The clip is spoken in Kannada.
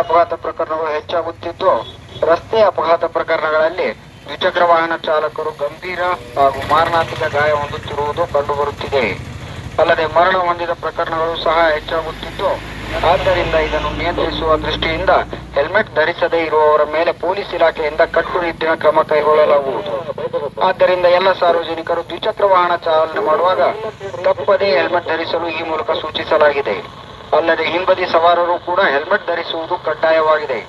ಅಪಘಾತ ಪ್ರಕರಣಗಳು ಹೆಚ್ಚಾಗುತ್ತಿದ್ದು, ರಸ್ತೆ ಅಪಘಾತ ಪ್ರಕರಣಗಳಲ್ಲಿ ದ್ವಿಚಕ್ರ ವಾಹನ ಚಾಲಕರು ಗಂಭೀರ ಹಾಗೂ ಮಾರಣಾಂತಿಕ ಗಾಯ ಹೊಂದುತ್ತಿರುವುದು ಕಂಡುಬರುತ್ತಿದೆ. ಅಲ್ಲದೆ ಮರಣ ಹೊಂದಿದ ಪ್ರಕರಣಗಳು ಸಹ ಹೆಚ್ಚಾಗುತ್ತಿದ್ದು, ಆದ್ದರಿಂದ ಇದನ್ನು ನಿಯಂತ್ರಿಸುವ ದೃಷ್ಟಿಯಿಂದ ಹೆಲ್ಮೆಟ್ ಧರಿಸದೇ ಇರುವವರ ಮೇಲೆ ಪೊಲೀಸ್ ಇಲಾಖೆಯಿಂದ ಕಟ್ಟುನಿಟ್ಟಿನ ಕ್ರಮ ಕೈಗೊಳ್ಳಲಾಗುವುದು. ಆದ್ದರಿಂದ ಎಲ್ಲ ಸಾರ್ವಜನಿಕರು ದ್ವಿಚಕ್ರ ವಾಹನ ಚಾಲನೆ ಮಾಡುವಾಗ ತಪ್ಪದೇ ಹೆಲ್ಮೆಟ್ ಧರಿಸಲು ಈ ಮೂಲಕ ಸೂಚಿಸಲಾಗಿದೆ. ಅಲ್ಲದೆ ಹಿಂಬದಿ ಸವಾರರು ಕೂಡ ಹೆಲ್ಮೆಟ್ ಧರಿಸುವುದು ಕಡ್ಡಾಯವಾಗಿದೆ.